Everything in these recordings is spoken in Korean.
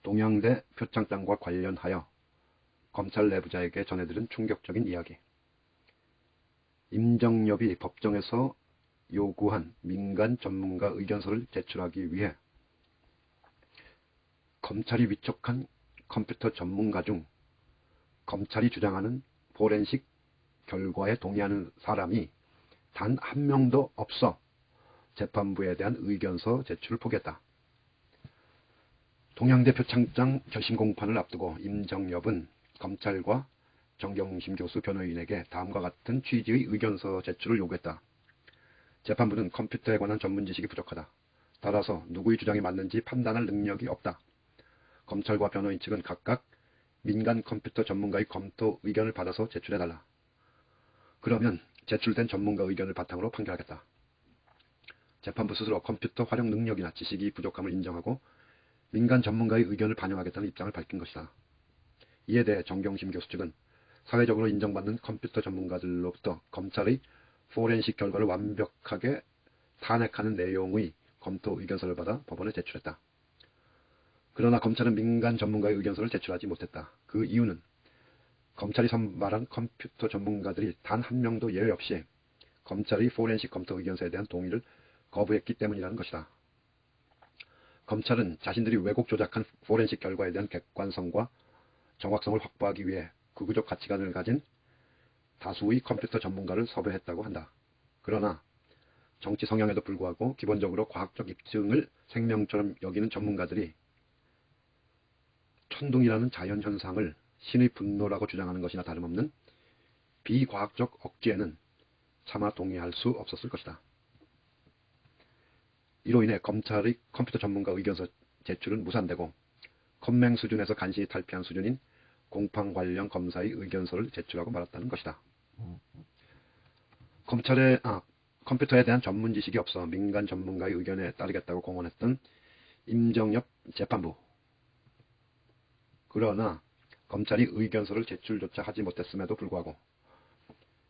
동양대 표창장과 관련하여 검찰 내부자에게 전해들은 충격적인 이야기. 임정엽이 법정에서 요구한 민간 전문가 의견서를 제출하기 위해 검찰이 위촉한 컴퓨터 전문가 중 검찰이 주장하는 포렌식 결과에 동의하는 사람이 단 한 명도 없어 재판부에 대한 의견서 제출을 포기했다. 동양대 표창장 결심 공판을 앞두고 임정엽은 검찰과 정경심 교수 변호인에게 다음과 같은 취지의 의견서 제출을 요구했다. 재판부는 컴퓨터에 관한 전문 지식이 부족하다. 따라서 누구의 주장이 맞는지 판단할 능력이 없다. 검찰과 변호인 측은 각각 민간 컴퓨터 전문가의 검토 의견을 받아서 제출해달라. 그러면 제출된 전문가 의견을 바탕으로 판결하겠다. 재판부 스스로 컴퓨터 활용 능력이나 지식이 부족함을 인정하고 민간 전문가의 의견을 반영하겠다는 입장을 밝힌 것이다. 이에 대해 정경심 교수 측은 사회적으로 인정받는 컴퓨터 전문가들로부터 검찰의 포렌식 결과를 완벽하게 탄핵하는 내용의 검토 의견서를 받아 법원에 제출했다. 그러나 검찰은 민간 전문가의 의견서를 제출하지 못했다. 그 이유는 검찰이 선발한 컴퓨터 전문가들이 단 한 명도 예외 없이 검찰의 포렌식 검토 의견서에 대한 동의를 거부했기 때문이라는 것이다. 검찰은 자신들이 왜곡 조작한 포렌식 결과에 대한 객관성과 정확성을 확보하기 위해 극우적 가치관을 가진 다수의 컴퓨터 전문가를 섭외했다고 한다. 그러나 정치 성향에도 불구하고 기본적으로 과학적 입증을 생명처럼 여기는 전문가들이 천둥이라는 자연현상을 신의 분노라고 주장하는 것이나 다름없는 비과학적 억지에는 차마 동의할 수 없었을 것이다. 이로 인해 검찰의 컴퓨터 전문가 의견서 제출은 무산되고 컴맹 수준에서 간신히 탈피한 수준인 공판 관련 검사의 의견서를 제출하고 말았다는 것이다. 컴퓨터에 대한 전문 지식이 없어 민간 전문가의 의견에 따르겠다고 공언했던 임정엽 재판부. 그러나 검찰이 의견서를 제출조차 하지 못했음에도 불구하고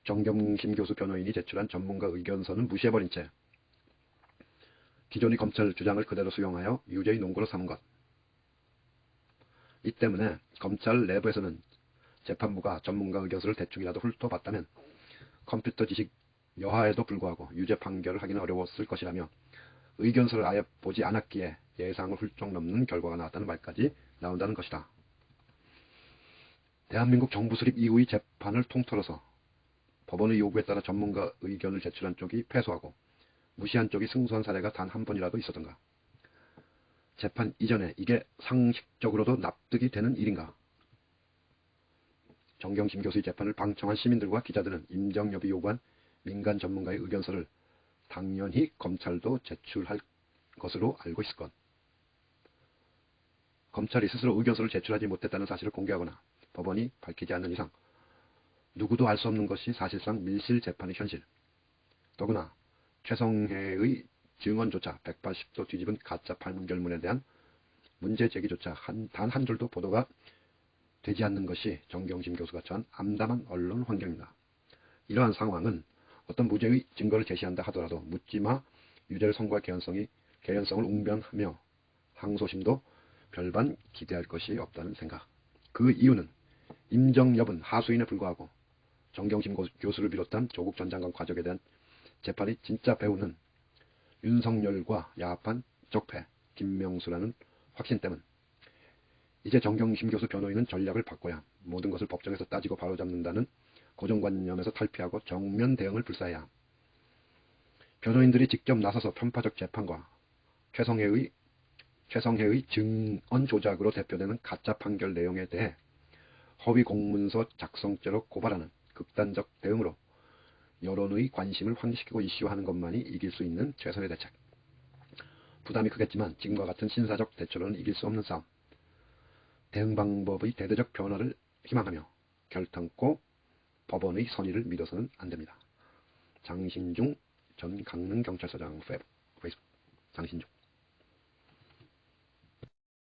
정경심 교수 변호인이 제출한 전문가 의견서는 무시해버린 채 기존의 검찰 주장을 그대로 수용하여 유죄의 논거로 삼은 것. 이 때문에 검찰 내부에서는 재판부가 전문가 의견서를 대충이라도 훑어봤다면 컴퓨터 지식 여하에도 불구하고 유죄 판결을 하기는 어려웠을 것이라며 의견서를 아예 보지 않았기에 예상을 훌쩍 넘는 결과가 나왔다는 말까지 나온다는 것이다. 대한민국 정부 수립 이후의 재판을 통틀어서 법원의 요구에 따라 전문가 의견을 제출한 쪽이 패소하고 무시한 쪽이 승소한 사례가 단 한 번이라도 있었던가? 재판 이전에 이게 상식적으로도 납득이 되는 일인가? 정경심 교수의 재판을 방청한 시민들과 기자들은 임정엽이 요구한 민간 전문가의 의견서를 당연히 검찰도 제출할 것으로 알고 있을 것. 검찰이 스스로 의견서를 제출하지 못했다는 사실을 공개하거나 법원이 밝히지 않는 이상 누구도 알 수 없는 것이 사실상 밀실 재판의 현실. 더구나 최성해의 증언조차 180도 뒤집은 가짜 판결문에 대한 문제 제기조차 단 한 줄도 보도가 되지 않는 것이 정경심 교수가 처한 암담한 언론 환경입니다. 이러한 상황은 어떤 무죄의 증거를 제시한다 하더라도 묻지마 유죄를 선고할 개연성을 웅변하며 항소심도 별반 기대할 것이 없다는 생각. 그 이유는 임정엽은 하수인에 불과하고 정경심 교수를 비롯한 조국 전 장관 가족에 대한 재판의 진짜 배우는 윤석열과 야합한 적폐 김명수라는 확신 때문. 이제 정경심 교수 변호인은 전략을 바꿔야 모든 것을 법정에서 따지고 바로잡는다는 고정관념에서 탈피하고 정면 대응을 불사해야 함. 변호인들이 직접 나서서 편파적 재판과 최성해의 증언 조작으로 대표되는 가짜 판결 내용에 대해 허위 공문서 작성죄로 고발하는 극단적 대응으로 여론의 관심을 환기시키고 이슈화하는 것만이 이길 수 있는 최선의 대책. 부담이 크겠지만 지금과 같은 신사적 대처로는 이길 수 없는 싸움. 대응 방법의 대대적 변화를 희망하며 결탄코 법원의 선의를 믿어서는 안됩니다. 장신중 전 강릉경찰서장 페이스북 장신중.